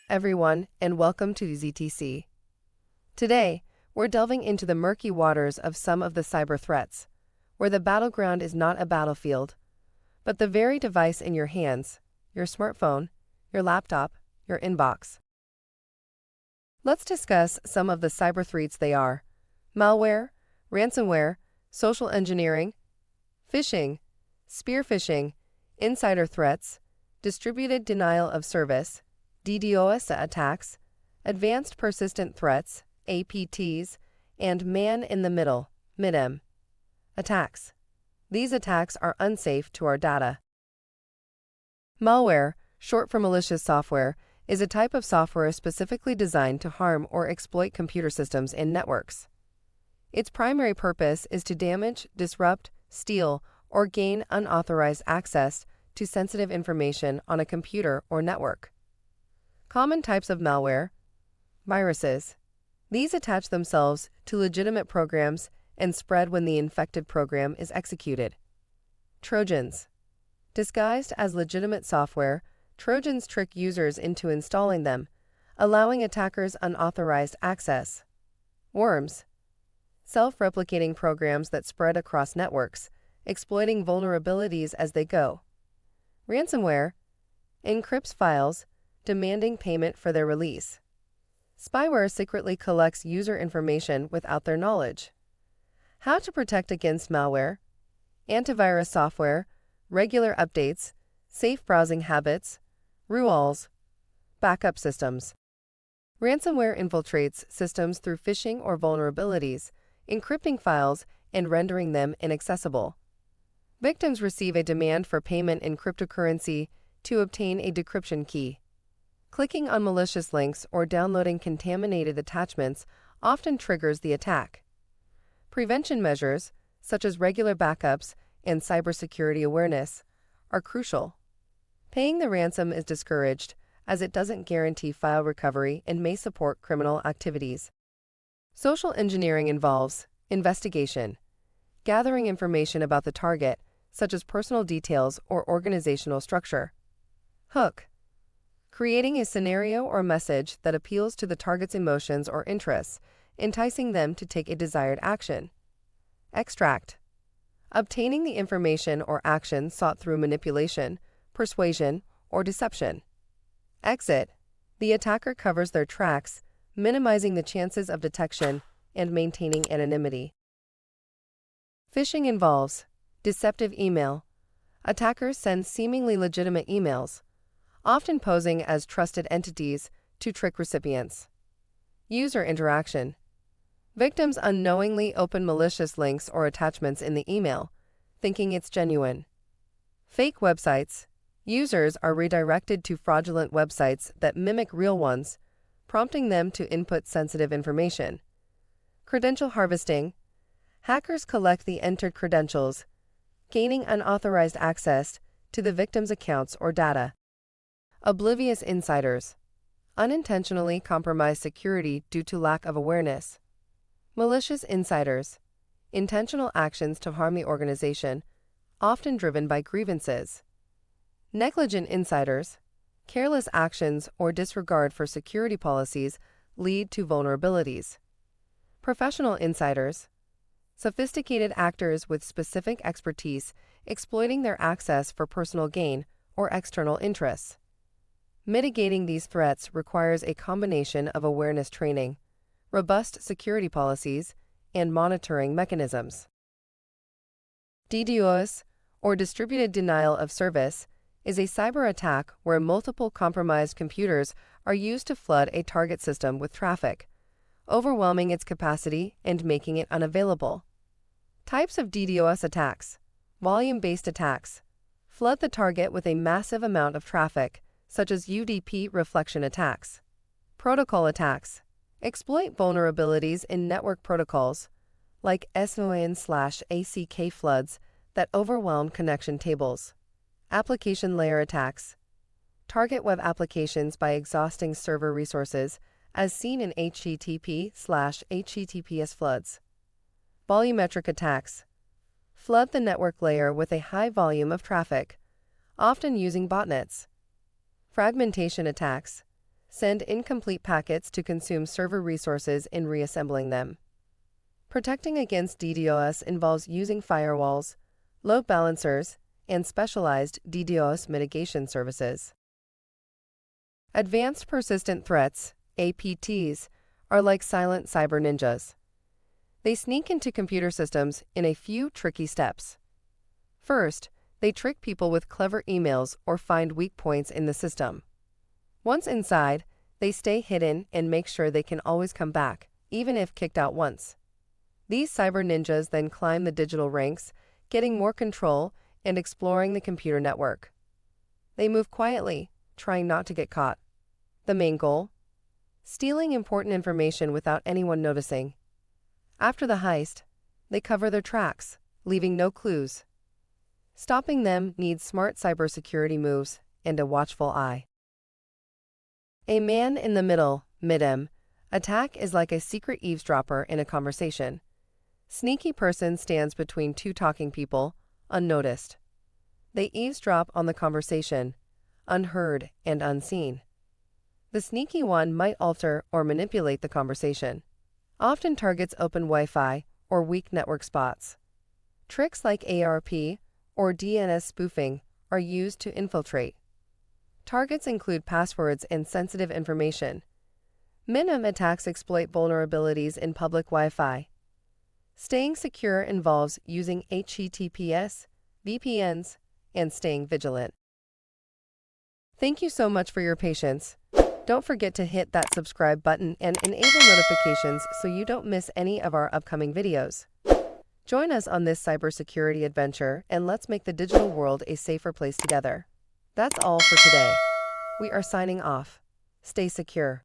everyone, and welcome to ZTC. Today, we're delving into the murky waters of some of the cyber threats, where the battleground is not a battlefield, but the very device in your hands, your smartphone, your laptop, your inbox. Let's discuss some of the cyber threats they are: malware, ransomware, social engineering, phishing, spear phishing, insider threats, distributed denial of service, DDoS attacks, advanced persistent threats, APTs, and man-in-the-middle, MIDM, attacks. These attacks are unsafe to our data. Malware, short for malicious software, is a type of software specifically designed to harm or exploit computer systems and networks. Its primary purpose is to damage, disrupt, steal, or gain unauthorized access to sensitive information on a computer or network. Common types of malware: viruses. These attach themselves to legitimate programs and spread when the infected program is executed. Trojans. Disguised as legitimate software, Trojans trick users into installing them, allowing attackers unauthorized access. Worms. Self-replicating programs that spread across networks, exploiting vulnerabilities as they go. Ransomware encrypts files, demanding payment for their release. Spyware secretly collects user information without their knowledge. How to protect against malware: antivirus software, regular updates, safe browsing habits, rules, backup systems. Ransomware infiltrates systems through phishing or vulnerabilities, encrypting files and rendering them inaccessible. Victims receive a demand for payment in cryptocurrency to obtain a decryption key. Clicking on malicious links or downloading contaminated attachments often triggers the attack. Prevention measures, such as regular backups and cybersecurity awareness, are crucial. Paying the ransom is discouraged, as it doesn't guarantee file recovery and may support criminal activities. Social engineering involves investigation, gathering information about the target, such as personal details or organizational structure. Hook. Creating a scenario or message that appeals to the target's emotions or interests, enticing them to take a desired action. Extract. Obtaining the information or action sought through manipulation, persuasion, or deception. Exit. The attacker covers their tracks, minimizing the chances of detection and maintaining anonymity. Phishing involves deceptive email. Attackers send seemingly legitimate emails, often posing as trusted entities, to trick recipients. User interaction. Victims unknowingly open malicious links or attachments in the email, thinking it's genuine. Fake websites. Users are redirected to fraudulent websites that mimic real ones, prompting them to input sensitive information. Credential harvesting. Hackers collect the entered credentials, gaining unauthorized access to the victim's accounts or data. Oblivious insiders. Unintentionally compromise security due to lack of awareness. Malicious insiders. Intentional actions to harm the organization, often driven by grievances. Negligent insiders. Careless actions or disregard for security policies lead to vulnerabilities. Professional insiders. Sophisticated actors with specific expertise exploiting their access for personal gain or external interests. Mitigating these threats requires a combination of awareness training, robust security policies, and monitoring mechanisms. DDoS, or distributed denial of service, is a cyber attack where multiple compromised computers are used to flood a target system with traffic, overwhelming its capacity and making it unavailable. Types of DDoS attacks: volume-based attacks. Flood the target with a massive amount of traffic, such as UDP reflection attacks. Protocol attacks. Exploit vulnerabilities in network protocols, like SON/ACK floods that overwhelm connection tables. Application layer attacks. Target web applications by exhausting server resources, as seen in HTTP/HTTPS floods. Volumetric attacks. Flood the network layer with a high volume of traffic, often using botnets. Fragmentation attacks. send incomplete packets to consume server resources in reassembling them. Protecting against DDoS involves using firewalls, load balancers, and specialized DDoS mitigation services. Advanced Persistent Threats, APTs, are like silent cyber ninjas. They sneak into computer systems in a few tricky steps. First, they trick people with clever emails or find weak points in the system. Once inside, they stay hidden and make sure they can always come back, even if kicked out once. These cyber ninjas then climb the digital ranks, getting more control and exploring the computer network. They move quietly, trying not to get caught. The main goal? Stealing important information without anyone noticing. After the heist, they cover their tracks, leaving no clues. Stopping them needs smart cybersecurity moves and a watchful eye. A man in the middle, MIDM, attack is like a secret eavesdropper in a conversation. Sneaky person stands between two talking people, unnoticed. They eavesdrop on the conversation, unheard and unseen. The sneaky one might alter or manipulate the conversation. Often targets open Wi-Fi or weak network spots. Tricks like ARP or DNS spoofing are used to infiltrate. Targets include passwords and sensitive information. MIDM attacks exploit vulnerabilities in public Wi-Fi. Staying secure involves using HTTPS, VPNs, and staying vigilant. Thank you so much for your patience. Don't forget to hit that subscribe button and enable notifications so you don't miss any of our upcoming videos. Join us on this cybersecurity adventure and let's make the digital world a safer place together. That's all for today. We are signing off. Stay secure.